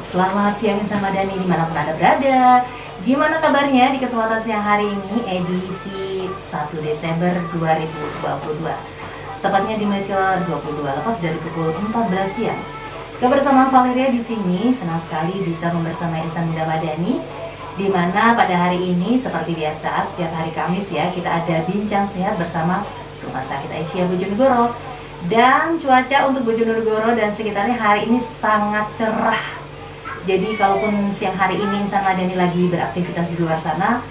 Selamat siang Insan Madani dimanapun Anda berada. Gimana kabarnya di kesempatan siang hari ini edisi 1 Desember 2022, tepatnya di menit ke-22 lepas dari pukul 14 siang. Kebersamaan Valeria di sini, senang sekali bisa membersamai Insan Muda Madani, di mana pada hari ini seperti biasa setiap hari Kamis ya kita ada bincang sehat bersama Rumah Sakit Aisyah Bojonegoro. Dan cuaca untuk Bojonegoro dan sekitarnya hari ini sangat cerah. Jadi kalaupun siang hari ini Insan Madani lagi beraktivitas di luar sana,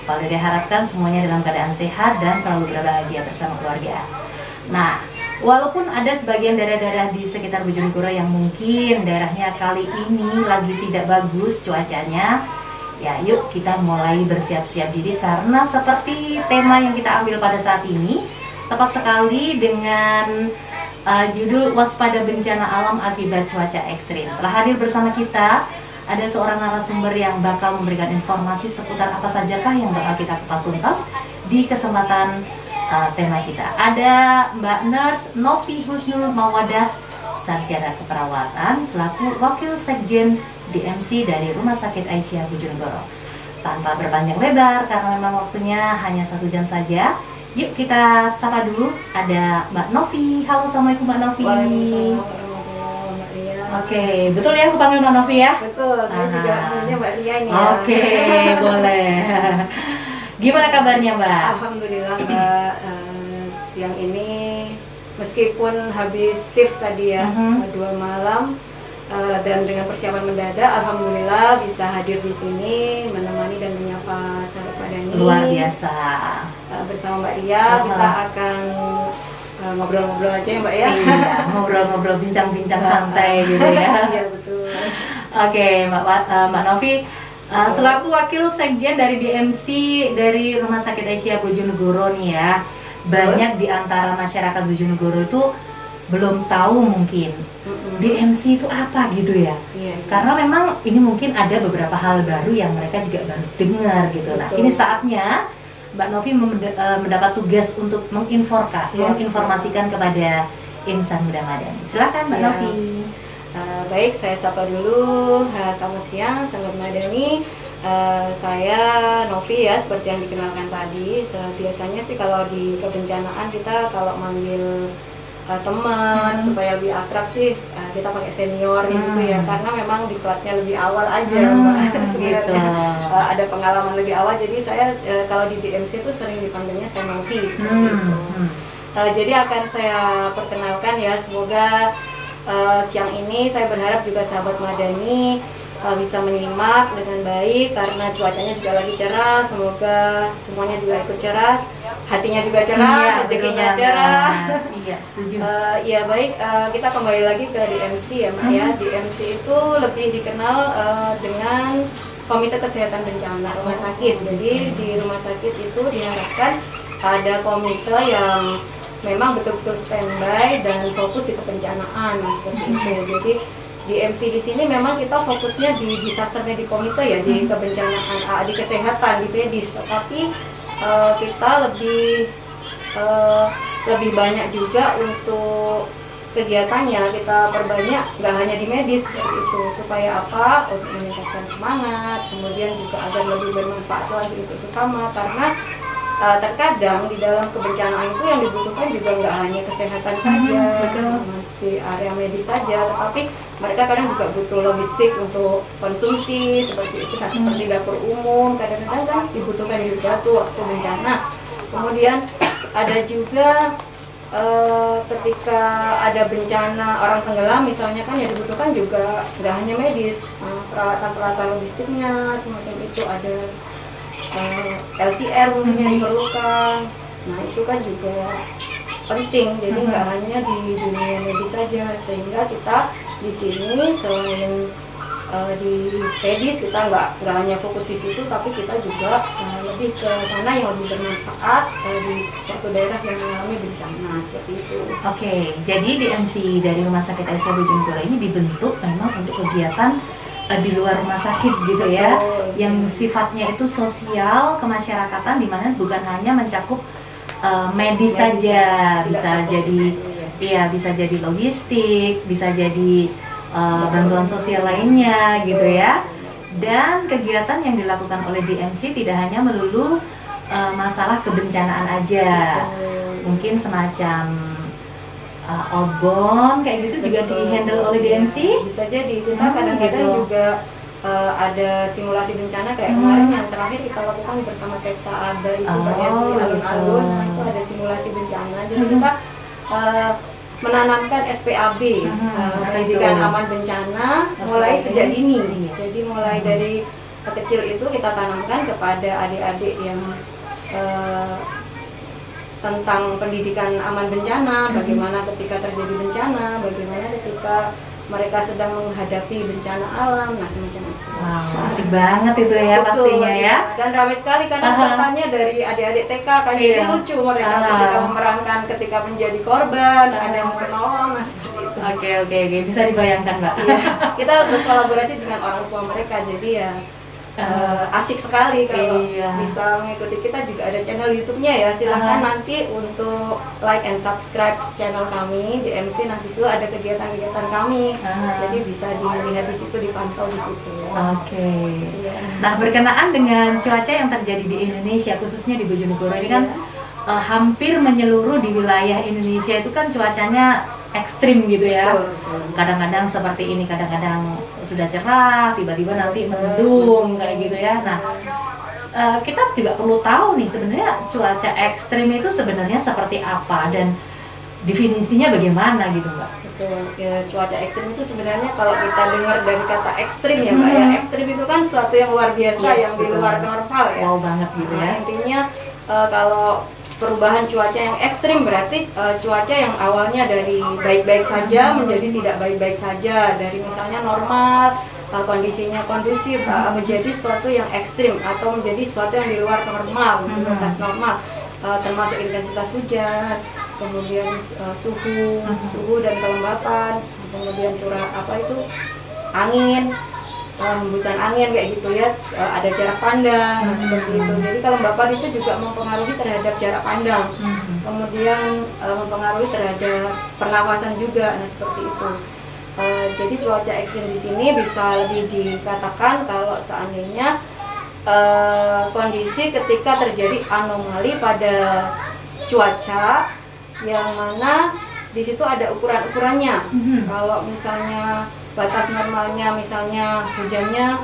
Valeria harapkan semuanya dalam keadaan sehat dan selalu berbahagia bersama keluarga. Nah, walaupun ada sebagian daerah-daerah di sekitar Bojonegoro yang mungkin daerahnya kali ini lagi tidak bagus cuacanya, ya yuk kita mulai bersiap-siap diri karena seperti tema yang kita ambil pada saat ini tepat sekali dengan judul waspada bencana alam akibat cuaca ekstrim. Telah hadir bersama kita ada seorang narasumber yang bakal memberikan informasi seputar apa sajakah yang bakal kita kupas tuntas di kesempatan tema kita. Ada Mbak Nurse Novi Husnul Mawadah, Sarjana Keperawatan selaku Wakil Sekjen DMC dari Rumah Sakit Aisyah Bojonegoro. Tanpa berpanjang lebar karena memang waktunya hanya 1 jam saja, yuk kita sapa dulu. Ada Mbak Novi. Halo, assalamualaikum Mbak Novi. Waalaikumsalam warahmatullahi wabarakatuh. Oke, betul ya aku panggil Mbak Novi ya? Betul, saya juga namanya Mbak Ria ini ya. Oke, boleh. Gimana kabarnya Mbak? Alhamdulillah Mbak, siang ini meskipun habis shift tadi ya, 2 malam, dan dengan persiapan mendadak, alhamdulillah bisa hadir di sini menemani dan menyapa sahabat Madani. Luar biasa. Bersama Mbak Ria, kita akan ngobrol-ngobrol aja ya Mbak ya. Iya, ngobrol-ngobrol, bincang-bincang santai gitu ya. Iya betul. Oke, Mbak Novi, selaku Wakil Sekjen dari DMC dari Rumah Sakit Aisyah Bojonegoro nih ya, banyak di antara masyarakat Bojonegoro itu belum tahu mungkin DMC itu apa gitu ya. Iya. Karena memang ini mungkin ada beberapa hal baru yang mereka juga baru dengar gitu. Nah, Betul. ini saatnya Mbak Novi mendapat tugas untuk menginformasikan kepada Insan Muda Madani. Silakan Mbak Siap. Novi. Baik, saya sapa dulu. Selamat siang, sahabat Madani. Saya Novi ya, seperti yang dikenalkan tadi. Biasanya sih kalau di kebencanaan kita kalau manggil teman supaya lebih akrab sih kita pakai senior gitu ya, karena memang diklatnya lebih awal aja Mbak. Gitu. Ada pengalaman lebih awal, jadi saya kalau di DMC itu sering dipanggilnya saya Novi seperti itu. Jadi akan saya perkenalkan ya, semoga siang ini saya berharap juga sahabat Madani bisa menyimak dengan baik karena cuacanya juga lagi cerah. Semoga semuanya juga ikut cerah, hatinya juga cerah, rezekinya cerah. Iya, setuju. Ya baik, kita kembali lagi ke DMC ya Mbak ya. DMC itu lebih dikenal dengan Komite Kesehatan Bencana Rumah Sakit. Jadi di rumah sakit itu diharapkan ada komite yang memang betul-betul standby dan fokus di kebencanaan, seperti itu. Jadi DMC di sini memang kita fokusnya di disasternya di komite ya, di kebencanaan, di kesehatan, di medis. Tetapi kita lebih banyak juga untuk kegiatannya kita perbanyak, nggak hanya di medis seperti itu. Supaya apa? Untuk meningkatkan semangat, kemudian juga agar lebih bermanfaat lagi untuk sesama. Karena terkadang di dalam kebencanaan itu yang dibutuhkan juga nggak hanya kesehatan saja, di area medis saja, tetapi mereka kadang juga butuh logistik untuk konsumsi seperti itu. Nah, seperti dapur umum kadang-kadang kan dibutuhkan juga tuh waktu bencana. Kemudian ada juga ketika ada bencana orang tenggelam misalnya kan yang dibutuhkan juga nggak hanya medis, peralatan-peralatan logistiknya semacam itu, ada LCR mungkin yang diperlukan. Nah itu kan juga penting, jadi nggak hanya di dunia medis saja, sehingga kita di sini selain di medis kita nggak hanya fokus di situ, tapi kita juga lebih ke mana yang lebih bermanfaat di suatu daerah yang mengalami bencana seperti itu. Oke, jadi DMC dari Rumah Sakit Aisyah Bojonegoro ini dibentuk memang untuk kegiatan di luar rumah sakit gitu ya. Betul. Yang sifatnya itu sosial kemasyarakatan, di mana bukan hanya mencakup medis saja, bisa jadi iya, bisa jadi logistik, bisa jadi bantuan sosial lainnya gitu ya. Dan kegiatan yang dilakukan oleh DMC tidak hanya melulu masalah kebencanaan aja, mungkin semacam outbound kayak gitu juga di-handle oleh DMC. Bisa jadi kita kadang-kadang gitu. juga ada simulasi bencana kayak kemarin yang terakhir kita lakukan bersama TK ada itu kayak di alun-alun, nah itu ada simulasi bencana. Jadi kita menanamkan SPAB, pendidikan aman bencana mulai sejak dini. Jadi mulai dari kecil itu kita tanamkan kepada adik-adik yang tentang pendidikan aman bencana, bagaimana ketika terjadi bencana, bagaimana ketika mereka sedang menghadapi bencana alam, nah semacam itu. Wow, asik banget itu ya. Betul, pastinya ya. Dan ramai sekali karena pesertanya dari adik-adik TK kan, jadi lucu mereka ketika memerankan ketika menjadi korban, ada yang menolong, nah seperti itu. Oke, bisa dibayangkan Mbak. Iya. Kita berkolaborasi dengan orang tua mereka, jadi ya asik sekali kalau bisa mengikuti. Kita juga ada channel YouTube-nya ya, silahkan nanti untuk like and subscribe channel kami di MC. Nanti selalu ada kegiatan-kegiatan kami, jadi bisa dilihat di situ, dipantau di situ. Oke. Nah, berkenaan dengan cuaca yang terjadi di Indonesia, khususnya di Bojonegoro ini kan hampir menyeluruh di wilayah Indonesia itu kan cuacanya ekstrim gitu ya. Kadang-kadang seperti ini, kadang-kadang sudah cerah, tiba-tiba nanti mendung kayak gitu ya. Nah, kita juga perlu tahu nih sebenarnya cuaca ekstrim itu sebenarnya seperti apa dan definisinya bagaimana gitu Mbak? Betul, ya, cuaca ekstrim itu sebenarnya kalau kita dengar dari kata ekstrim ya Mbak ya, ekstrim itu kan suatu yang luar biasa, yang di luar normal ya. Wow banget gitu ya. Intinya kalau perubahan cuaca yang ekstrim berarti cuaca yang awalnya dari baik-baik saja menjadi tidak baik-baik saja, dari misalnya normal, kondisinya kondusif menjadi suatu yang ekstrim atau menjadi suatu yang di luar normal, di atas normal, termasuk intensitas hujan, kemudian suhu dan kelembapan, kemudian curah angin, hembusan angin kayak gitu ya, ada jarak pandang, seperti itu. Jadi kelembapan itu juga mempengaruhi terhadap jarak pandang, kemudian mempengaruhi terhadap pernafasan juga, nah seperti itu. Jadi cuaca ekstrim di sini bisa lebih dikatakan kalau seandainya kondisi ketika terjadi anomali pada cuaca yang mana di situ ada ukuran-ukurannya. Kalau misalnya batas normalnya misalnya hujannya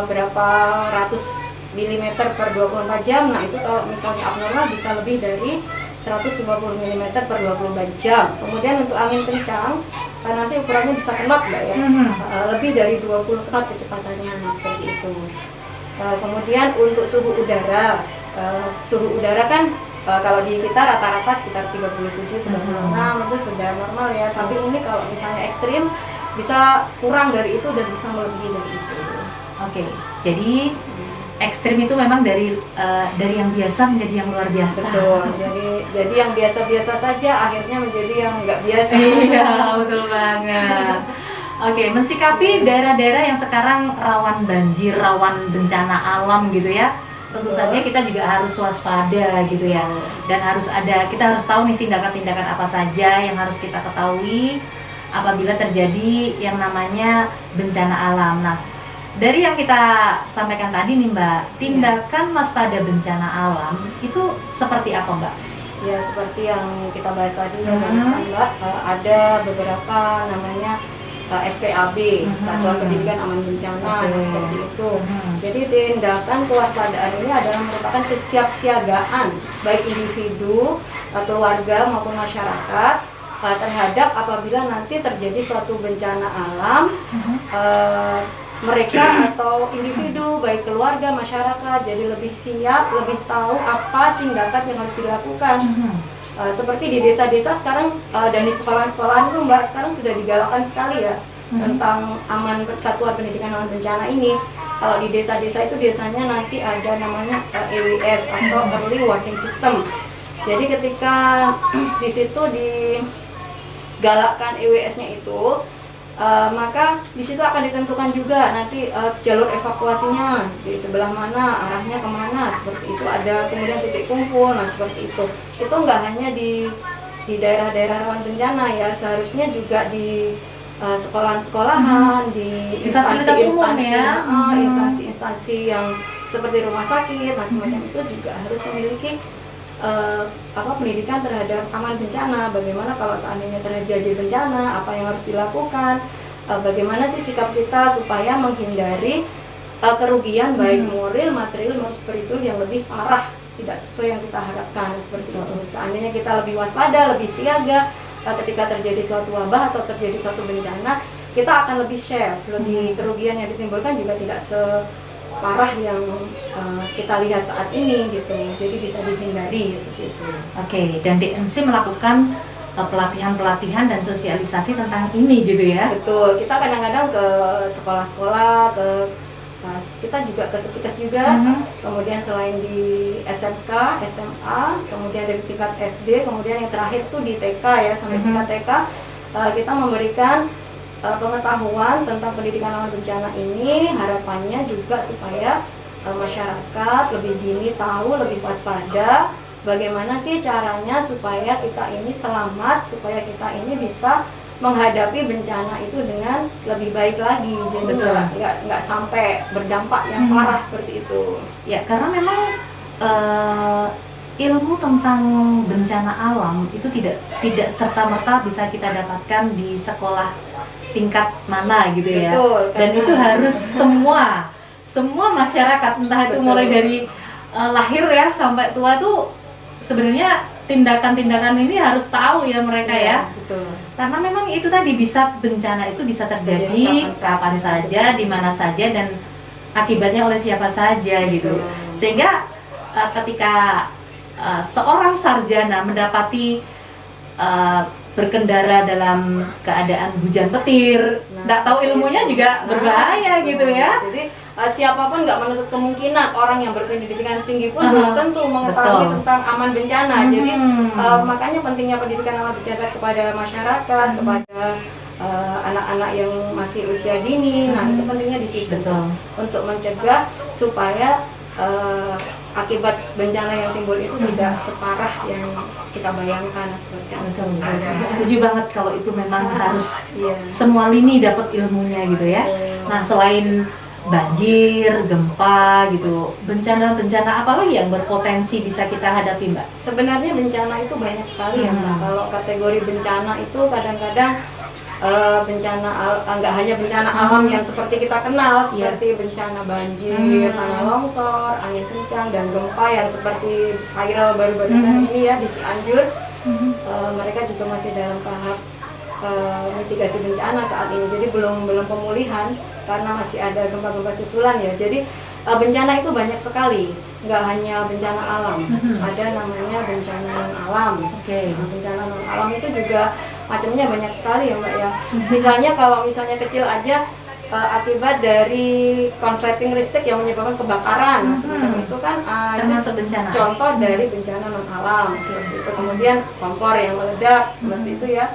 berapa ratus milimeter per 24 jam, nah itu kalau misalnya abnormal bisa lebih dari 150 mm per 24 jam. Kemudian untuk angin kencang, nanti ukurannya bisa knot Mbak ya, lebih dari 20 knot kecepatannya, nah seperti itu. Kemudian untuk suhu udara kan kalau di kita rata-rata sekitar 37-36 itu sudah normal ya, tapi ini kalau misalnya ekstrim bisa kurang dari itu dan bisa melebihi dari itu. Oke, jadi ekstrim itu memang dari yang biasa menjadi yang luar biasa. Betul. Jadi yang biasa-biasa saja akhirnya menjadi yang nggak biasa. Iya, betul banget. Oke, mensikapi daerah-daerah yang sekarang rawan banjir, rawan bencana alam gitu ya. Tentu saja kita juga harus waspada gitu ya. Dan kita harus tahu nih tindakan-tindakan apa saja yang harus kita ketahui apabila terjadi yang namanya bencana alam. Nah, dari yang kita sampaikan tadi nih Mbak, tindakan waspada bencana alam itu seperti apa Mbak? Ya seperti yang kita bahas tadi ya Mbak, ada beberapa namanya SPAB, Satuan Pendidikan Aman Bencana, seperti itu. Jadi tindakan kewaspadaan ini adalah merupakan kesiapsiagaan baik individu, keluarga maupun masyarakat terhadap apabila nanti terjadi suatu bencana alam, mereka atau individu baik keluarga masyarakat jadi lebih siap, lebih tahu apa tindakan yang harus dilakukan. Seperti di desa-desa sekarang dan di sekolah-sekolahan itu Mbak sekarang sudah digalakkan sekali ya tentang Satuan Pendidikan Aman Bencana ini. Kalau di desa-desa itu biasanya nanti ada namanya EWS atau Early Warning System. Jadi ketika di situ digalakkan EWS-nya itu, maka di situ akan ditentukan juga nanti jalur evakuasinya di sebelah mana, arahnya kemana, seperti itu. Ada kemudian titik kumpul, nah seperti itu. Itu nggak hanya di daerah-daerah rawan bencana ya, seharusnya juga di sekolahan, di fasilitas umum ya, instansi-instansi yang seperti rumah sakit, nah semacam itu juga harus memiliki pendidikan terhadap aman bencana. Bagaimana kalau seandainya terjadi bencana, apa yang harus dilakukan, bagaimana sih sikap kita supaya menghindari kerugian baik moral, material maupun spiritual yang lebih parah, tidak sesuai yang kita harapkan seperti itu. Seandainya kita lebih waspada, lebih siaga ketika terjadi suatu wabah atau terjadi suatu bencana, kita akan lebih safe, lebih kerugian yang ditimbulkan juga tidak separah yang kita lihat saat ini gitu. Jadi bisa dihindari gitu. Oke, dan DMC melakukan pelatihan-pelatihan dan sosialisasi tentang ini gitu ya. Betul, kita kadang-kadang ke sekolah-sekolah, kita juga ke Setikes juga, kemudian selain di SMK, SMA, kemudian dari tingkat SD, kemudian yang terakhir tuh di TK ya, sampai tingkat TK, kita memberikan pengetahuan tentang pendidikan aman bencana ini. Harapannya juga supaya masyarakat lebih dini tahu, lebih waspada, bagaimana sih caranya supaya kita ini selamat, supaya kita ini bisa menghadapi bencana itu dengan lebih baik lagi, jadi nggak sampai berdampak yang parah seperti itu. Ya, karena memang ilmu tentang bencana alam itu tidak serta-merta bisa kita dapatkan di sekolah tingkat mana gitu ya. Betul, dan itu harus semua masyarakat, entah itu mulai dari lahir ya sampai tua tuh sebenarnya tindakan-tindakan ini harus tahu ya mereka ya. Betul. Karena memang itu tadi bencana itu bisa terjadi kapan saja, di mana saja, dan akibatnya oleh siapa saja gitu. Sehingga ketika seorang sarjana mendapati berkendara dalam keadaan hujan petir, nggak tahu ilmunya juga berbahaya gitu ya. Jadi siapapun nggak menutup kemungkinan orang yang berpendidikan tinggi pun belum tentu mengetahui tentang aman bencana. Jadi makanya pentingnya pendidikan aman bencana kepada masyarakat, kepada anak-anak yang masih usia dini. Nah itu pentingnya di situ untuk mencegah supaya akibat bencana yang timbul itu tidak separah yang kita bayangkan seperti itu. Setuju banget kalau itu memang harus semua lini dapat ilmunya gitu ya. Nah selain banjir, gempa gitu, bencana-bencana apa lagi yang berpotensi bisa kita hadapi, Mbak? Sebenarnya bencana itu banyak sekali ya. Kalau kategori bencana itu kadang-kadang bencana nggak hanya bencana alam yang seperti kita kenal, seperti bencana banjir, tanah longsor, angin kencang, dan gempa yang seperti viral baru-baru ini ya di Cianjur. Mereka juga masih dalam tahap mitigasi bencana saat ini, jadi belum pemulihan karena masih ada gempa-gempa susulan ya. Jadi bencana itu banyak sekali, nggak hanya bencana alam, ada namanya bencana non alam. Nah, bencana non alam itu juga macamnya banyak sekali ya Mbak ya. Misalnya kalau misalnya kecil aja akibat dari konsleting listrik yang menyebabkan kebakaran, seperti itu kan ada contoh dari bencana non alam seperti itu. Kemudian kompor yang meledak seperti itu ya.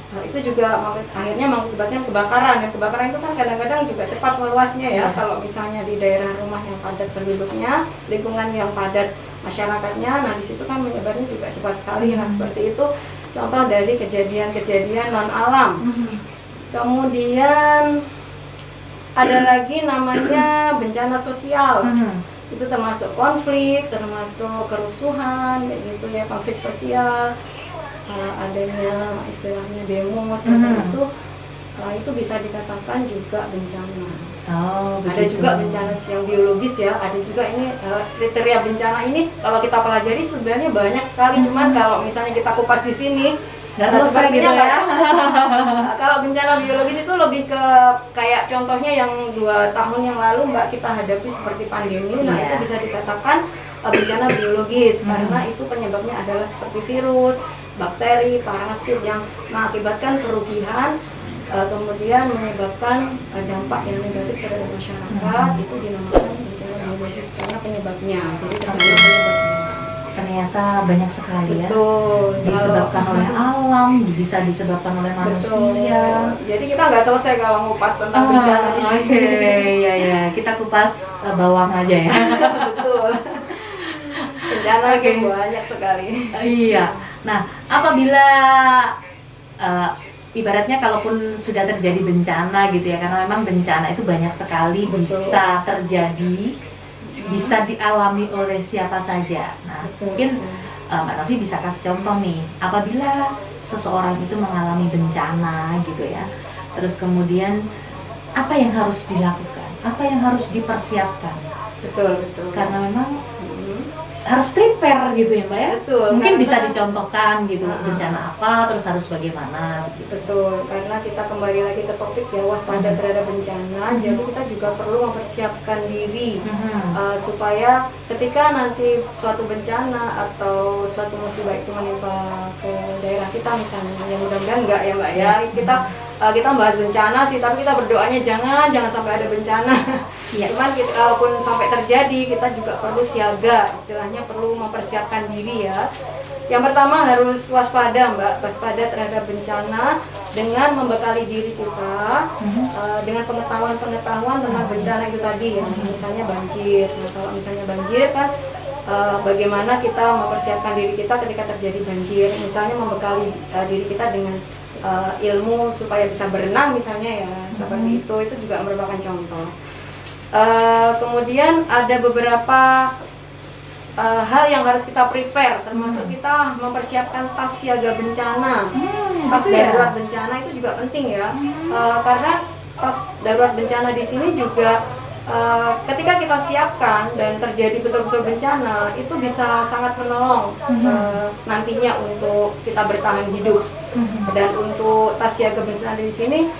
Nah, itu juga akhirnya mengakibatkan kebakaran, dan kebakaran itu kan kadang-kadang juga cepat meluasnya ya. Kalau misalnya di daerah rumah yang padat penduduknya, lingkungan yang padat masyarakatnya, nah di situ kan menyebarnya juga cepat sekali. Nah seperti itu contoh dari kejadian-kejadian non alam. Kemudian ada lagi namanya bencana sosial. Itu termasuk konflik, termasuk kerusuhan, kayak gitu ya, konflik sosial. Adanya istilahnya demo semacam itu bisa dikatakan juga bencana. Ada juga bencana yang biologis ya, ada juga ini kriteria bencana ini kalau kita pelajari sebenarnya banyak sekali, cuman kalau misalnya kita kupas di sini nggak selesai gitu ya. Kalau bencana biologis itu lebih ke kayak contohnya yang 2 tahun yang lalu Mbak kita hadapi seperti pandemi. Nah itu bisa dikatakan bencana biologis karena itu penyebabnya adalah seperti virus, bakteri, parasit yang mengakibatkan kerugian, kemudian menyebabkan dampak yang negatif terhadap masyarakat. Itu dinamakan bencana biologis karena penyebabnya. Jadi ternyata banyak sekali ya. Disebabkan oleh alam, bisa disebabkan oleh manusia. Jadi kita nggak selesai kalau ngupas tentang bencana di sini. Iya, kita kupas bawang aja ya. Betul. Bencana banyak sekali. Iya. Nah, apabila ibaratnya kalaupun sudah terjadi bencana gitu ya, karena memang bencana itu banyak sekali bisa terjadi, bisa dialami oleh siapa saja. Nah, mungkin Mbak Novi bisa kasih contoh nih, apabila seseorang itu mengalami bencana gitu ya, terus kemudian apa yang harus dilakukan, apa yang harus dipersiapkan. Betul. Karena memang harus prepare gitu ya Mbak ya. Betul. Mungkin Karena bisa dicontohkan gitu bencana apa, terus harus bagaimana gitu. Betul, karena kita kembali lagi ke topik ya, waspada terhadap bencana. Jadi kita juga perlu mempersiapkan diri supaya ketika nanti suatu bencana atau suatu musibah itu menimpa ke daerah kita misalnya, yang mudah-mudahan enggak ya Mbak ya. Kita bahas bencana sih, tapi kita berdoanya jangan sampai ada bencana. Cuman kalaupun sampai terjadi, kita juga perlu siaga, istilahnya perlu mempersiapkan diri ya. Yang pertama harus waspada Mbak, waspada terhadap bencana dengan membekali diri kita dengan pengetahuan tentang bencana itu tadi ya. Misalnya banjir, nah kalau misalnya banjir kan bagaimana kita mempersiapkan diri kita ketika terjadi banjir. Misalnya membekali diri kita dengan ilmu supaya bisa berenang misalnya ya, seperti itu juga merupakan contoh. Kemudian ada beberapa hal yang harus kita prepare, termasuk kita mempersiapkan tas siaga bencana, tas darurat bencana itu juga penting ya, karena tas darurat bencana di sini juga ketika kita siapkan dan terjadi betul-betul bencana itu bisa sangat menolong nantinya untuk kita bertahan hidup. Dan untuk tas siaga bencana di sini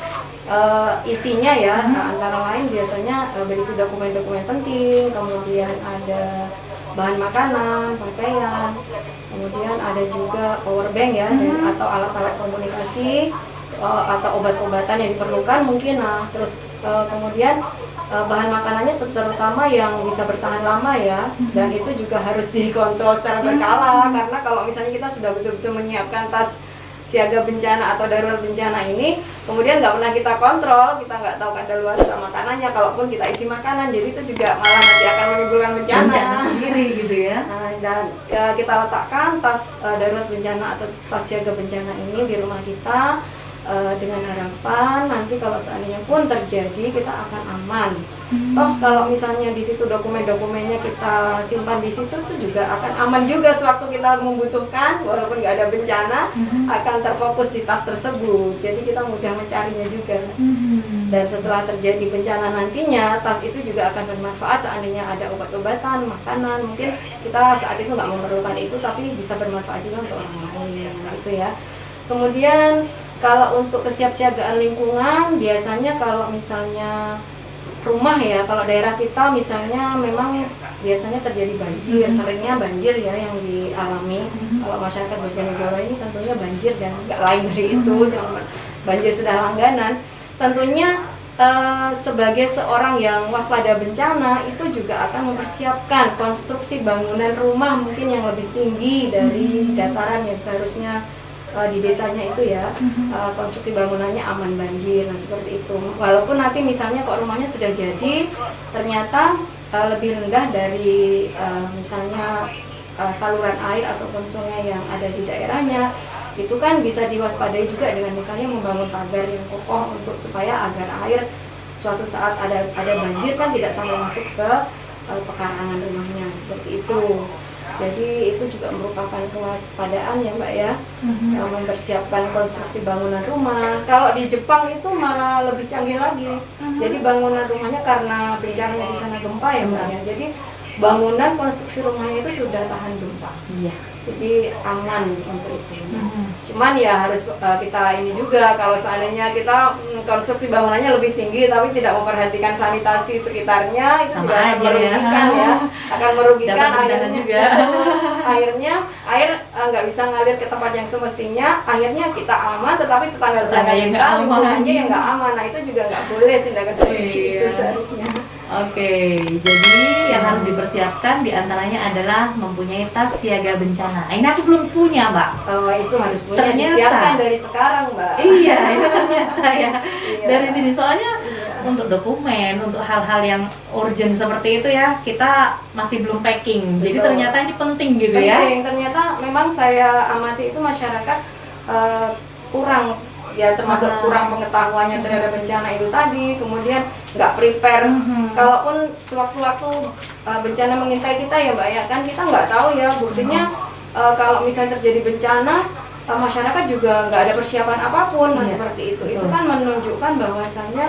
isinya ya antara lain biasanya berisi dokumen-dokumen penting, kemudian ada bahan makanan, pakaian, kemudian ada juga power bank ya, atau alat-alat komunikasi atau obat-obatan yang diperlukan mungkin. Nah terus kemudian bahan makanannya terutama yang bisa bertahan lama ya, dan itu juga harus dikontrol secara berkala, karena kalau misalnya kita sudah betul-betul menyiapkan tas siaga bencana atau darurat bencana ini, kemudian nggak pernah kita kontrol, kita nggak tahu kadaluarsa makanannya, kalaupun kita isi makanan, jadi itu juga malah nanti akan menimbulkan bencana sendiri gitu ya. Dan kita letakkan tas darurat bencana atau tas siaga bencana ini di rumah kita dengan harapan nanti kalau seandainya pun terjadi kita akan aman. Toh kalau misalnya di situ dokumen-dokumennya kita simpan di situ tuh juga akan aman juga sewaktu kita membutuhkan, walaupun nggak ada bencana akan terfokus di tas tersebut, jadi kita mudah mencarinya juga. Dan setelah terjadi bencana nantinya tas itu juga akan bermanfaat, seandainya ada obat-obatan, makanan, mungkin kita saat itu nggak memerlukan itu tapi bisa bermanfaat juga untuk orang lain gitu ya. Kemudian kalau untuk kesiapsiagaan lingkungan, biasanya kalau misalnya rumah ya, kalau daerah kita misalnya memang biasanya terjadi banjir, seringnya banjir ya yang dialami. Kalau masyarakat Bojonegoro ini tentunya banjir dan nggak lain dari itu, banjir sudah langganan. Tentunya sebagai seorang yang waspada bencana itu juga akan mempersiapkan konstruksi bangunan rumah mungkin yang lebih tinggi dari dataran yang seharusnya di desanya itu ya, konstruksi bangunannya aman banjir. Nah seperti itu, walaupun nanti misalnya kok rumahnya sudah jadi ternyata lebih rendah dari misalnya saluran air ataupun sungai yang ada di daerahnya, itu kan bisa diwaspadai juga dengan misalnya membangun pagar yang kokoh untuk supaya agar air suatu saat ada banjir kan tidak sampai masuk ke pekarangan rumahnya, seperti itu. Jadi itu juga merupakan kewaspadaan ya Mbak ya, mempersiapkan konstruksi bangunan rumah. Kalau di Jepang itu malah lebih canggih lagi. Jadi bangunan rumahnya karena bencananya di sana gempa ya Mbak ya. Jadi bangunan konstruksi rumahnya itu sudah tahan gempa. Iya. Jadi aman untuk itu. Cuman ya harus kita ini juga, kalau seandainya kita konstruksi bangunannya lebih tinggi tapi tidak memperhatikan sanitasi sekitarnya, itu sama juga akan merugikan ya. Akan merugikan airnya juga. Air nggak bisa ngalir ke tempat yang semestinya, akhirnya kita aman tetapi tetangga-tetangga kita lingkungannya yang nggak aman. Nah itu juga nggak boleh tindakan seperti itu seharusnya. Oke, jadi yang harus dipersiapkan diantaranya adalah mempunyai tas siaga bencana. Ini aku belum punya, Mbak. Oh, itu harus punya, ternyata disiapkan dari sekarang, Mbak. Iya, itu ternyata ya. Dari sini soalnya untuk dokumen, untuk hal-hal yang urgent seperti itu ya, kita masih belum packing. Jadi ternyata ini penting gitu ya. Ternyata memang saya amati itu masyarakat kurang ya termasuk kurang pengetahuannya terhadap bencana itu tadi, kemudian nggak prepare. Kalaupun sewaktu-waktu bencana mengintai kita ya Mbak ya, kan kita nggak tahu ya, buktinya kalau misalnya terjadi bencana, masyarakat juga nggak ada persiapan apapun. Nah, seperti itu. Itu kan menunjukkan bahwasannya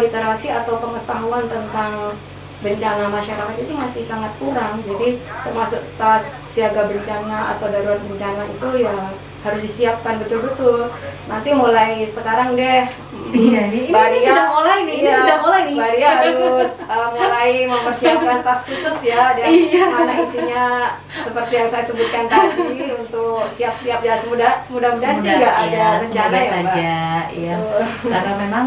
literasi atau pengetahuan tentang bencana masyarakat itu masih sangat kurang. Jadi termasuk tas siaga bencana atau darurat bencana itu ya harus disiapkan betul-betul. Nanti mulai sekarang deh. Iya, ini sudah mulai nih. Ini sudah mulai nih. Mbak Ria harus mulai mempersiapkan tas khusus ya, dan mana isinya seperti yang saya sebutkan tadi untuk siap-siap ya. Mudah-mudahan sih nggak ada rencana ya Mbak. Saja, ya. Karena memang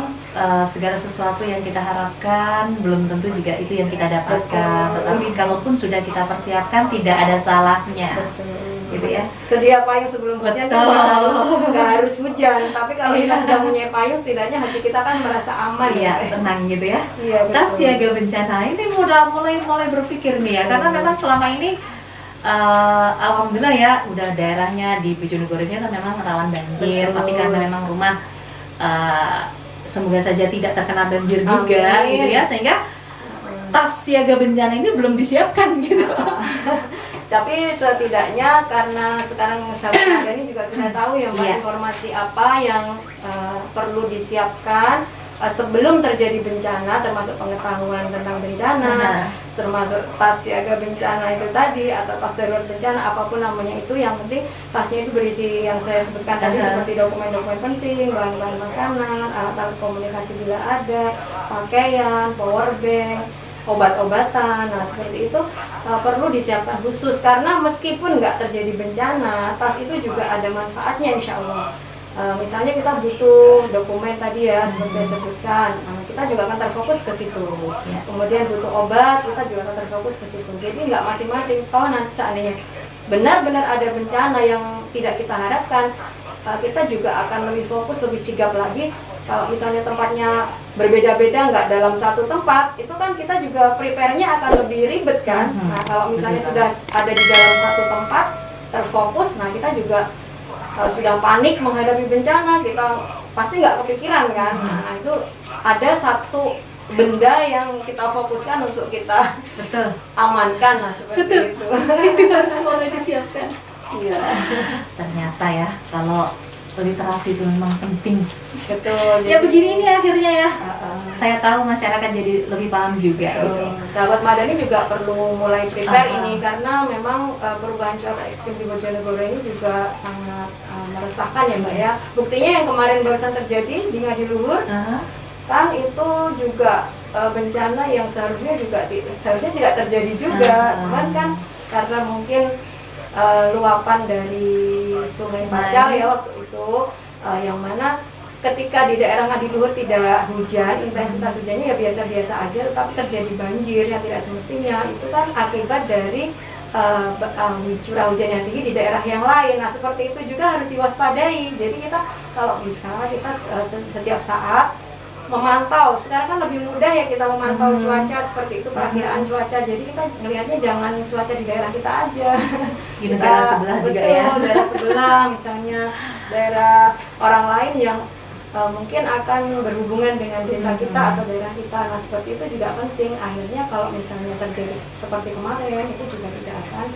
segala sesuatu yang kita harapkan belum tentu juga itu yang kita dapatkan. Tetapi kalaupun sudah kita persiapkan tidak ada salahnya. Gitu ya. Sedia payung sebelum hujan kan nggak harus hujan, tapi kalau kita sudah punya payung setidaknya hati kita kan merasa aman. Iya, tenang gitu ya. Iya, Tas siaga bencana ini mulai berpikir nih ya, karena memang selama ini alhamdulillah ya udah daerahnya di Bojonegoro ini memang rawan banjir, tapi karena memang rumah semoga saja tidak terkena banjir juga gitu ya, sehingga tas siaga bencana ini belum disiapkan gitu. Tapi setidaknya karena sekarang sahabat Madani juga sudah tahu ya Mbak, informasi apa yang perlu disiapkan sebelum terjadi bencana, termasuk pengetahuan tentang bencana, termasuk tas siaga bencana itu tadi atau tas darurat bencana, apapun namanya itu, yang penting tasnya itu berisi yang saya sebutkan tadi seperti dokumen-dokumen penting, bahan-bahan makanan, alat-alat komunikasi bila ada, pakaian, power bank, obat-obatan. Nah seperti itu perlu disiapkan khusus, karena meskipun nggak terjadi bencana, tas itu juga ada manfaatnya insya Allah. Misalnya kita butuh dokumen tadi ya seperti saya sebutkan, kita juga akan terfokus ke situ. Kemudian butuh obat, kita juga akan terfokus ke situ. Jadi nggak masing-masing. Kalau nanti seandainya benar-benar ada bencana yang tidak kita harapkan, kita juga akan lebih fokus, lebih sigap lagi. Kalau misalnya tempatnya berbeda-beda, nggak dalam satu tempat, itu kan kita juga prepare-nya akan lebih ribet kan. Nah kalau misalnya sudah ada di dalam satu tempat, terfokus, nah kita juga sudah panik menghadapi bencana, kita pasti nggak kepikiran kan. Nah itu ada satu benda yang kita fokuskan untuk kita amankan, nah seperti itu. Itu harus mulai disiapkan. Iya. Ternyata ya kalau literasi itu memang penting. Betul. Ya begini ini akhirnya ya. Saya tahu masyarakat jadi lebih paham juga. Gitu. Sahabat Madani juga perlu mulai prepare ini, karena memang perubahan cuaca ekstrim di Bojonegoro ini juga sangat meresahkan ya Mbak ya. Buktinya yang kemarin barusan terjadi di Ngadiluhur, kan itu juga bencana yang seharusnya tidak terjadi juga. Cuman kan karena mungkin luapan dari Sungai Pacar ya waktu itu, yang mana ketika di daerah Ngadiluhur tidak hujan, intensitas hujannya ya biasa-biasa aja, tetapi terjadi banjir yang tidak semestinya, itu kan akibat dari curah hujan yang tinggi di daerah yang lain. Nah seperti itu juga harus diwaspadai. Jadi kita kalau bisa kita setiap saat memantau. Sekarang kan lebih mudah ya kita memantau cuaca seperti itu, perakiraan cuaca. Jadi kita melihatnya jangan cuaca di daerah kita aja. Di negara sebelah juga ya. Daerah sebelah, misalnya daerah orang lain yang mungkin akan berhubungan dengan desa kita atau daerah kita. Nah seperti itu juga penting. Akhirnya kalau misalnya terjadi seperti kemarin, itu juga tidak akan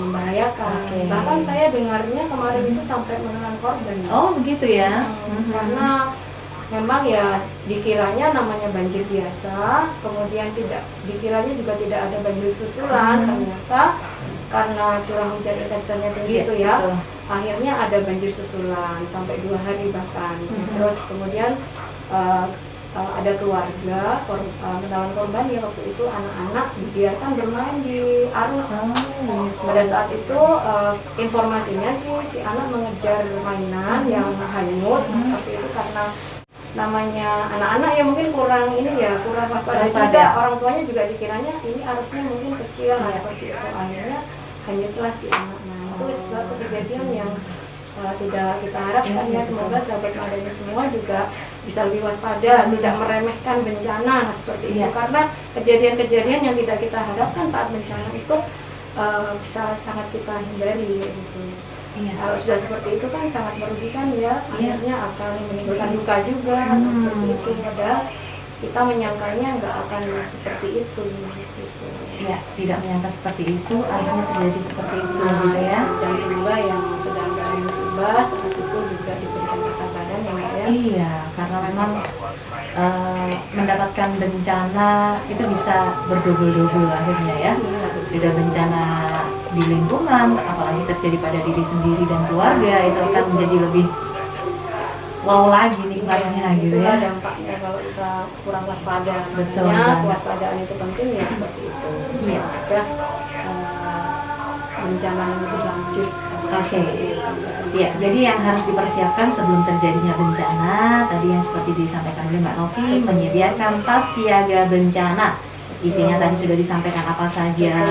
membahayakan. Bahkan saya dengarnya kemarin itu sampai menelan korban. Oh begitu ya. Karena memang ya dikiranya namanya banjir biasa, kemudian dikiranya juga tidak ada banjir susulan, ternyata karena curah hujan intensitasnya tinggi itu ya, akhirnya ada banjir susulan sampai 2 hari bahkan. Terus kemudian ada keluarga menelan korban ya, waktu itu anak-anak dibiarkan bermain di arus. Pada saat itu informasinya sih si anak mengejar mainan yang hanyut, seperti itu karena namanya anak-anak ya mungkin kurang waspada juga, orang tuanya juga dikiranya ini arusnya mungkin kecil, nah seperti itu akhirnya hanyutlah si anak. Nah itu suatu kejadian yang tidak kita harapkan ya. Semoga sahabat Madani semua juga bisa lebih waspada, tidak meremehkan bencana, nah seperti itu, karena kejadian-kejadian yang tidak kita harapkan saat bencana itu bisa sangat kita hindari gitu. Iya. Kalau sudah seperti itu kan sangat merugikan ya, Iya. akhirnya akan menimbulkan duka juga seperti itu. Padahal kita menyangkanya nggak akan seperti itu gitu. Ya, tidak menyangka seperti itu, akhirnya terjadi seperti itu Nah, gitu ya. dan semoga yang sedang dalam musibah saat itu juga diberikan kesabaran ya Mbak ya. Iya, karena memang mendapatkan bencana itu bisa berdobel-dobel akhirnya ya. Iya, Sudah bencana di lingkungan, apalagi terjadi pada diri sendiri dan keluarga, itu akan menjadi lebih wow lagi nikmatnya gitu itulah ya. dampaknya kalau kita kurang waspada. Betul, Makanya Mbak. kewaspadaan itu penting ya seperti itu. Iya. Ada bencana yang lebih lanjut. Oke. Ya, jadi yang harus dipersiapkan sebelum terjadinya bencana, tadi yang seperti disampaikan oleh Mbak Novi, menyediakan tas siaga bencana. Isinya tadi sudah disampaikan apa saja,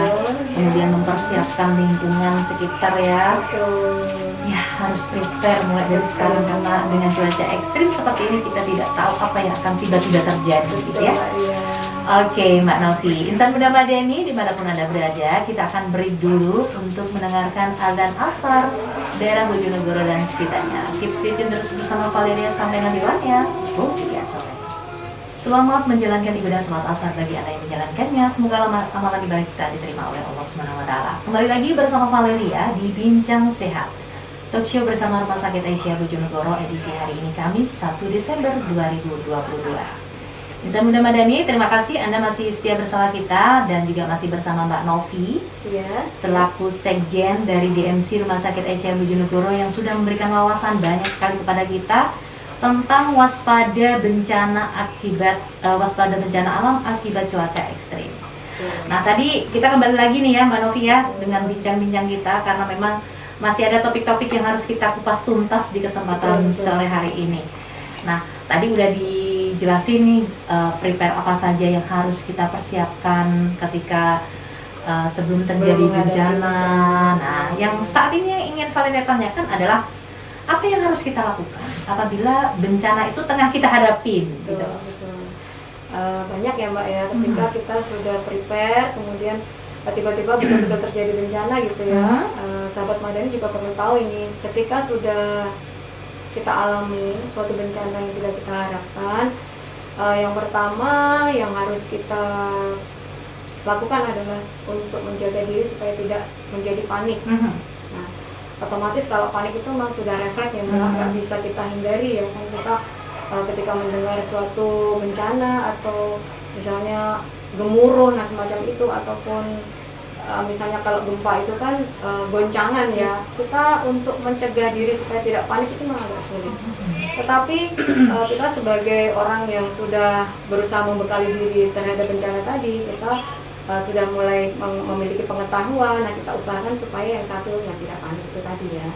kemudian mempersiapkan lingkungan sekitar ya. Betul. Ya, harus prepare mulai dari sekarang karena dengan cuaca ekstrim seperti ini kita tidak tahu apa yang akan tiba-tiba terjadi gitu ya. Iya. Oke, Mbak Novi, Insan Muda Madani dimanapun Anda berada, kita akan break dulu untuk mendengarkan azan asar daerah Bojonegoro dan sekitarnya. Keep stay tune terus bersama Valeria sampai nanti ya. Oh, iya, sobat. Selamat menjalankan ibadah sholat asar bagi Anda yang menjalankannya. Semoga amalan ibadah kita diterima oleh Allah Subhanahu wa Ta'ala. Kembali lagi bersama Valeria di Bincang Sehat. Talk show bersama Rumah Sakit Aisyah Bojonegoro edisi hari ini Kamis 1 Desember 2022. Insan Muda Madani, terima kasih Anda masih setia bersama kita dan juga masih bersama Mbak Novi Iya. selaku sekjen dari DMC Rumah Sakit Aisyah Bojonegoro yang sudah memberikan wawasan banyak sekali kepada kita tentang waspada bencana alam akibat cuaca ekstrim. Nah, tadi kita kembali lagi nih ya Mbak Novi ya dengan bincang-bincang kita karena memang masih ada topik-topik yang harus kita kupas tuntas di kesempatan sore hari ini. Nah, tadi udah dijelasin nih prepare apa saja yang harus kita persiapkan ketika sebelum terjadi bencana. Nah, yang saat ini yang ingin Valeria tanyakan adalah apa yang harus kita lakukan apabila bencana itu tengah kita hadapin gitu. Betul. Banyak ya Mbak ya, ketika kita sudah prepare kemudian tiba-tiba betul-betul terjadi bencana gitu ya. Sahabat Madani juga perlu tahu ini, ketika sudah kita alami suatu bencana yang tidak kita harapkan, yang pertama yang harus kita lakukan adalah untuk menjaga diri supaya tidak menjadi panik. Nah, otomatis kalau panik itu memang sudah refleks ya, nggak bisa kita hindari ya. Kan kita ketika mendengar suatu bencana atau misalnya gemuruh, nah semacam itu, ataupun misalnya kalau gempa itu kan goncangan ya, kita untuk mencegah diri supaya tidak panik itu memang agak sulit. Tetapi kita sebagai orang yang sudah berusaha membekali diri terhadap bencana tadi, kita sudah mulai memiliki pengetahuan. Nah, kita usahakan supaya yang satu tidak panik itu tadi ya.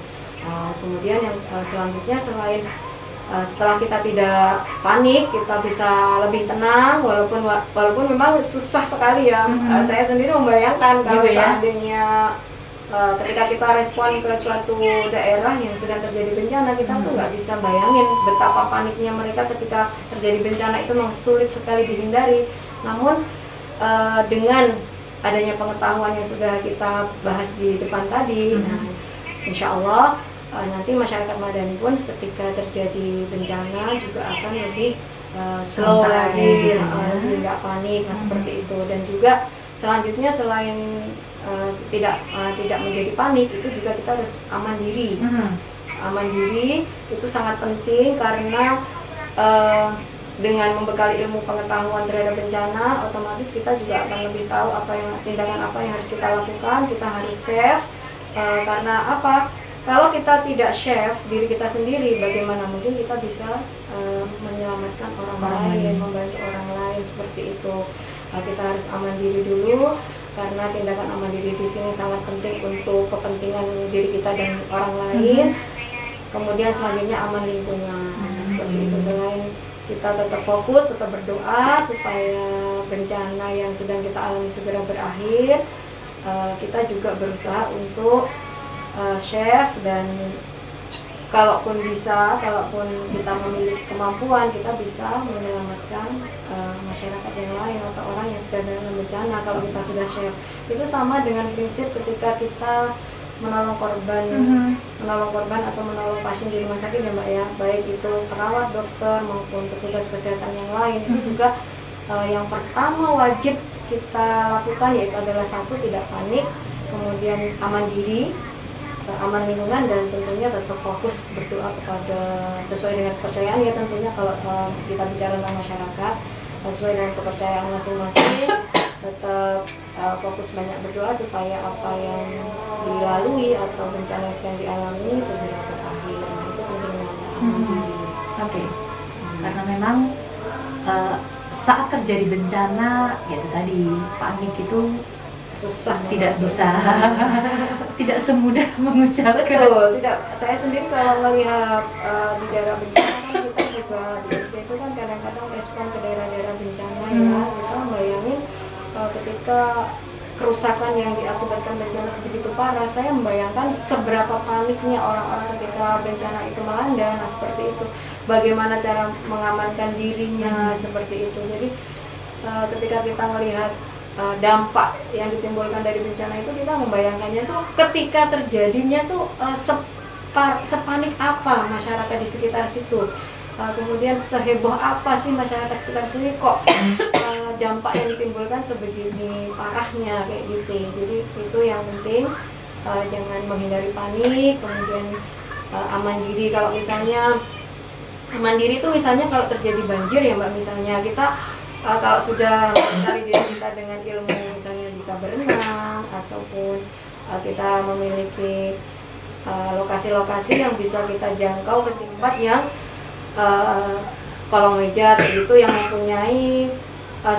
Kemudian yang selanjutnya selain setelah kita tidak panik, kita bisa lebih tenang walaupun memang susah sekali ya. Saya sendiri membayangkan kalau gitu ya? seandainya ketika kita respon ke suatu daerah yang sedang terjadi bencana, kita tuh nggak bisa bayangin betapa paniknya mereka ketika terjadi bencana. Itu memang sulit sekali dihindari. Namun dengan adanya pengetahuan yang sudah kita bahas di depan tadi, nah, insya Allah nanti masyarakat Madani pun ketika terjadi bencana juga akan lebih slow lagi, lebih nggak panik, nah seperti itu. Dan juga selanjutnya selain tidak menjadi panik, itu juga kita harus aman diri. Aman diri itu sangat penting karena dengan membekali ilmu pengetahuan terhadap bencana, otomatis kita juga akan lebih tahu tindakan apa yang harus kita lakukan. Kita harus safe, karena apa? Kalau kita tidak safe diri kita sendiri, bagaimana mungkin kita bisa menyelamatkan orang lain, membantu orang lain seperti itu. Kita harus aman diri dulu, karena tindakan aman diri di sini sangat penting untuk kepentingan diri kita dan orang lain. Kemudian selanjutnya aman lingkungan, seperti itu. Selain kita tetap fokus, tetap berdoa supaya bencana yang sedang kita alami segera berakhir, kita juga berusaha untuk chef, dan kalaupun kita memiliki kemampuan, kita bisa menyelamatkan masyarakat yang lain atau orang yang sedang dalam bencana kalau kita sudah chef. Itu sama dengan prinsip ketika kita menolong korban, menolong korban atau menolong pasien di rumah sakit ya Mbak ya, baik itu perawat, dokter maupun petugas kesehatan yang lain. Itu juga yang pertama wajib kita lakukan yaitu adalah satu, tidak panik, kemudian aman diri, aman lingkungan, dan tentunya tetap fokus berdoa kepada sesuai dengan kepercayaan ya tentunya. Kalau kita bicara tentang masyarakat sesuai dengan kepercayaan masing-masing, tetap fokus banyak berdoa supaya apa yang dilalui atau bencana yang sedang dialami segera berakhir. Nah, itu pentingnya aman diri. Oke. Karena memang saat terjadi bencana ya itu tadi panik itu Susah, tidak bisa tidak semudah mengucapkan. Betul, tidak. Saya sendiri kalau melihat di daerah bencana kan kita juga di Indonesia itu kan kadang-kadang respon ke daerah-daerah bencana ya, kita bayangin ketika kerusakan yang diakibatkan bencana sebegitu parah, saya membayangkan seberapa paniknya orang-orang ketika bencana itu melanda. Nah seperti itu, bagaimana cara mengamankan dirinya seperti itu. Jadi ketika kita melihat dampak yang ditimbulkan dari bencana itu, kita membayangkannya tuh ketika terjadinya tuh sepanik apa masyarakat di sekitar situ, kemudian seheboh apa sih masyarakat sekitar sini kok dampak yang ditimbulkan sebegini parahnya kayak gitu. Jadi itu yang penting, jangan menghindari panik, kemudian aman diri. Kalau misalnya aman diri itu misalnya kalau terjadi banjir ya Mbak, misalnya kita kalau sudah mencari diri kita dengan ilmu misalnya bisa berenang ataupun kita memiliki lokasi-lokasi yang bisa kita jangkau ke tempat yang kolong meja itu yang mempunyai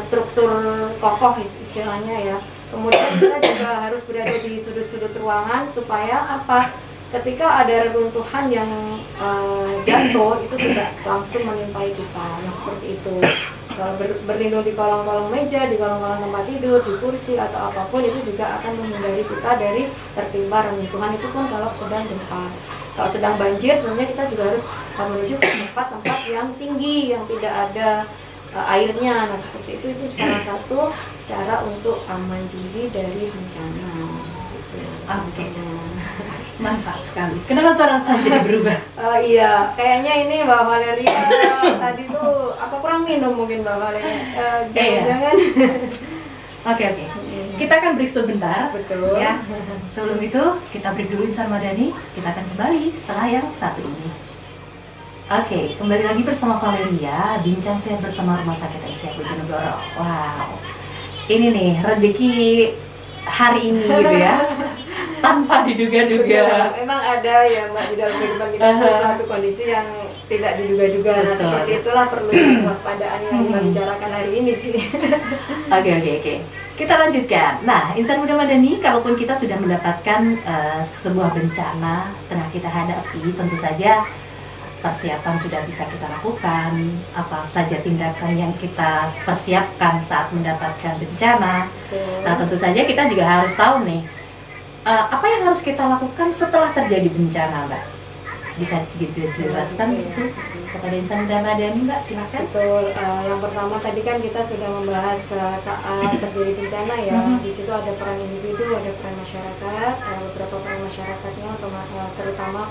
struktur kokoh istilahnya ya. Kemudian kita juga harus berada di sudut-sudut ruangan supaya apa? Ketika ada reruntuhan yang jatuh itu bisa langsung menimpai kita. Nah seperti itu. Kalau berlindung di kolong-kolong meja, di kolong-kolong tempat tidur, di kursi atau apapun, itu juga akan menghindari kita dari tertimpa reruntuhan. Itu pun kalau sedang gempa. Kalau sedang banjir, tentunya kita juga harus menuju ke tempat-tempat yang tinggi, yang tidak ada airnya. Nah seperti itu salah satu cara untuk aman diri dari bencana. Gitu. Oke, manfaat sekali. Kenapa suara saya jadi berubah? Iya, kayaknya ini Mbak Valeria tadi tuh apa kurang minum mungkin Mbak Valeria. Jangan-jangan. Oke. Kita akan break sebentar. Betul. Ya. Sebelum itu kita break dulu Insan Madani. Kita akan kembali setelah yang satu ini. Oke, kembali lagi bersama Valeria, bincang sehat bersama Rumah Sakit Aisyah Bojonegoro. Wow, ini nih rezeki hari ini gitu ya. Tanpa diduga-duga. Memang ada ya Mbak di dalam kehidupan kita suatu kondisi yang tidak diduga-duga. Nah seperti itulah perlu kewaspadaan yang kita bicarakan hari ini sih. Oke. Kita lanjutkan. Nah, Insan Muda Madani, kalaupun kita sudah mendapatkan sebuah bencana tengah kita hadapi, tentu saja persiapan sudah bisa kita lakukan. Apa saja tindakan yang kita persiapkan saat mendapatkan bencana. Nah, tentu saja kita juga harus tahu nih, apa yang harus kita lakukan setelah terjadi bencana, Mbak? Bisa dijelaskan itu kepada Insan Muda Madani, Mbak? Silakan. Betul. Yang pertama tadi kan kita sudah membahas saat terjadi bencana ya. Di situ ada peran individu, ada peran masyarakat. Beberapa peran masyarakatnya, terutama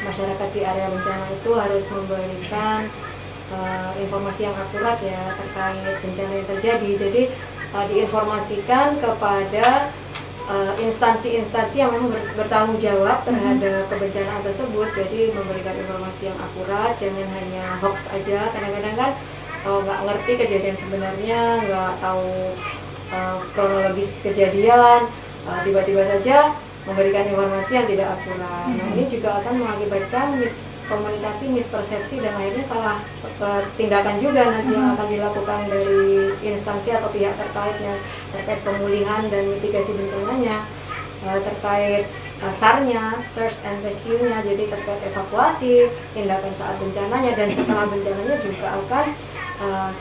masyarakat di area bencana itu harus memberikan informasi yang akurat ya terkait bencana yang terjadi. Jadi diinformasikan kepada instansi-instansi yang memang bertanggung jawab terhadap kebencanaan tersebut. Jadi memberikan informasi yang akurat, jangan hanya hoax aja. Kadang-kadang kan nggak ngerti kejadian sebenarnya, nggak tahu kronologis kejadian, tiba-tiba saja memberikan informasi yang tidak akurat. Nah ini juga akan mengakibatkan miskomunikasi, mispersepsi, dan akhirnya salah tindakan juga nanti yang akan dilakukan dari instansi atau pihak terkait yang terkait pemulihan dan mitigasi bencananya, terkait SAR-nya, search and rescue-nya, jadi terkait evakuasi, tindakan saat bencananya, dan setelah bencananya juga akan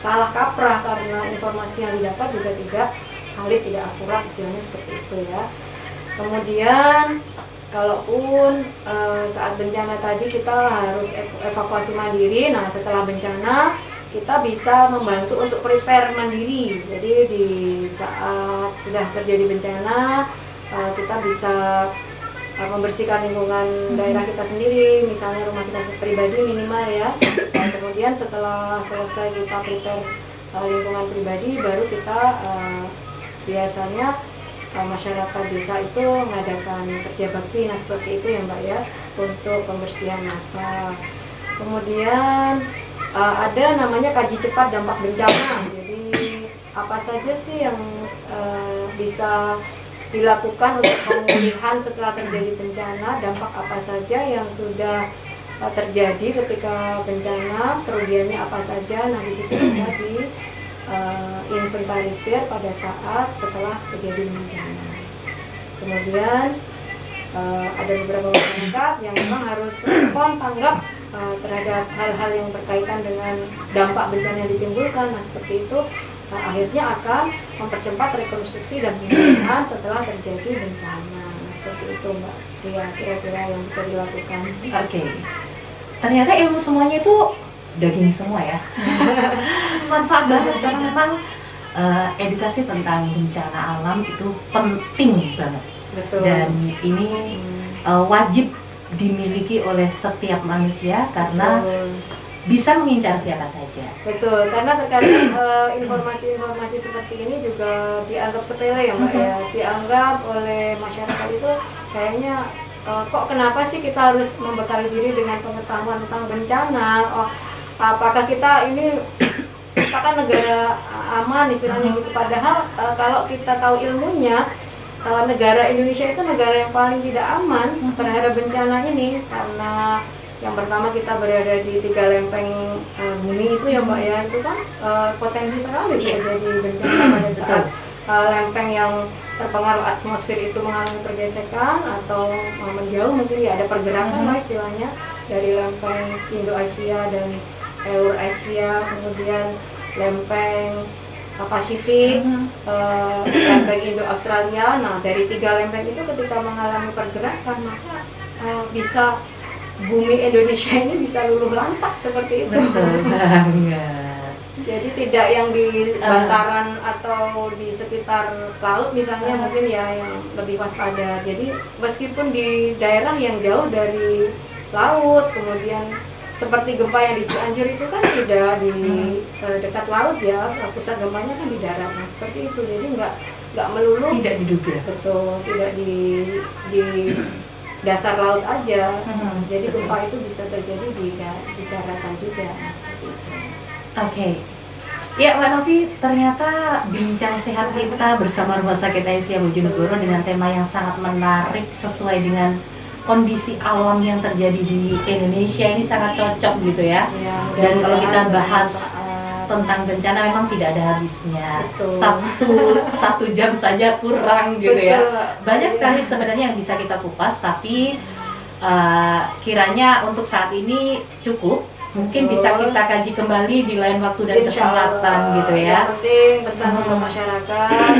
salah kaprah karena informasi yang didapat juga tidak akurat, istilahnya seperti itu ya. Kemudian kalaupun saat bencana tadi kita harus evakuasi mandiri, nah setelah bencana kita bisa membantu untuk prepare mandiri. Jadi di saat sudah terjadi bencana kita bisa membersihkan lingkungan daerah kita sendiri, misalnya rumah kita pribadi minimal ya. Dan kemudian setelah selesai kita prepare lingkungan pribadi, baru kita biasanya masyarakat desa itu mengadakan kerja bakti, nah seperti itu ya Mbak ya, untuk pembersihan massal. Kemudian ada namanya kaji cepat dampak bencana. Jadi apa saja sih yang bisa dilakukan untuk pemulihan setelah terjadi bencana, dampak apa saja yang sudah terjadi ketika bencana, kerugiannya apa saja. Nah di situ bisa di inventarisir pada saat setelah kejadian bencana. Kemudian ada beberapa masyarakat yang memang harus respon tanggap terhadap hal-hal yang berkaitan dengan dampak bencana yang ditimbulkan. Nah seperti itu akhirnya akan mempercepat rekonstruksi dan pemulihan setelah terjadi bencana. Nah seperti itu Mbak Ria, kira-kira yang bisa dilakukan. Oke. Ternyata ilmu semuanya itu daging semua ya. Manfaat banget karena memang edukasi tentang bencana alam itu penting banget. Betul. Dan ini wajib dimiliki oleh setiap manusia karena bisa mengincar siapa saja. Betul, karena terkadang informasi-informasi seperti ini juga dianggap sepele ya Mbak ya. Dianggap oleh masyarakat itu kayaknya kok kenapa sih kita harus membekali diri dengan pengetahuan tentang bencana? Oh, apakah kita ini kan negara aman istilahnya gitu. Padahal kalau kita tahu ilmunya, negara Indonesia itu negara yang paling tidak aman terhadap bencana ini, karena yang pertama kita berada di 3 lempeng bumi itu ya Mbak ya, itu kan potensi sekali terjadi bencana pada saat lempeng yang terpengaruh atmosfer itu mengalami pergesekan atau menjauh, mungkin ya ada pergerakan lah istilahnya dari lempeng Indo-Asia dan Eurasia, kemudian lempeng Pasifik, lempeng Indo-Australia. Nah dari 3 lempeng itu ketika mengalami pergerakan maka bisa bumi Indonesia ini bisa luluh lantak seperti itu. Betul banget. Jadi tidak yang di bantaran atau di sekitar laut misalnya mungkin ya yang lebih waspada. Jadi meskipun di daerah yang jauh dari laut, kemudian seperti gempa yang di Cianjur itu kan tidak di dekat laut ya, pusat gempanya kan di darat. Nah seperti itu, jadi nggak melulu Tidak diduga. betul, tidak di dasar laut aja. Jadi gempa itu bisa terjadi di daratan juga. Nah, seperti itu. Oke. Ya Mbak Novi, ternyata bincang sehat kita bersama Rumah Sakit Aisyah Bojonegoro dengan tema yang sangat menarik sesuai dengan kondisi alam yang terjadi di Indonesia ini sangat cocok gitu ya. Dan kalau kita bahas tentang bencana memang tidak ada habisnya. Satu jam saja kurang gitu ya. Banyak sekali sebenarnya yang bisa kita kupas, tapi kiranya untuk saat ini cukup. Mungkin bisa kita kaji kembali di lain waktu dan kesempatan gitu ya. Yang penting pesan untuk masyarakat,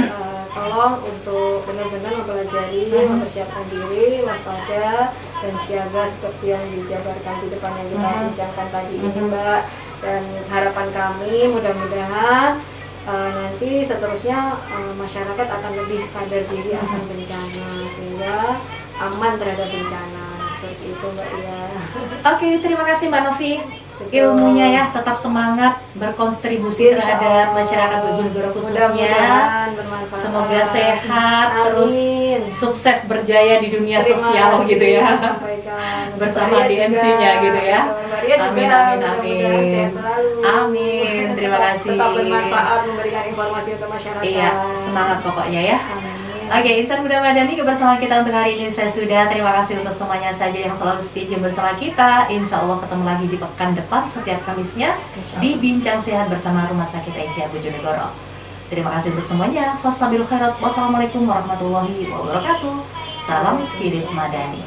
tolong untuk benar-benar mempelajari, mempersiapkan diri, waspada dan siaga seperti yang dijabarkan di depan yang kita bincangkan tadi ini Mbak. Dan harapan kami mudah-mudahan nanti seterusnya masyarakat akan lebih sadar diri akan bencana sehingga aman terhadap bencana. Seperti itu Mbak Ria. Oke, terima kasih Mbak Novi. Ilmunya ya, tetap semangat berkontribusi terhadap masyarakat Bojonegoro khususnya. Semoga sehat, terus sukses berjaya di dunia sosial gitu ya. Bersama DMC-nya gitu ya. Amin, amin, amin. Amin, terima kasih. Tetap bermanfaat memberikan informasi untuk masyarakat. Iya, semangat pokoknya ya. Oke, Insan Muda Madani kebersamaan kita untuk hari ini saya sudah. Terima kasih untuk semuanya saja yang selalu setia bersama kita. Insya Allah ketemu lagi di pekan depan setiap Kamisnya di Bincang Sehat bersama Rumah Sakit Aisyah Bojonegoro. Terima kasih untuk semuanya. Fastabil khairat. Wassalamualaikum warahmatullahi wabarakatuh. Salam Spirit Madani.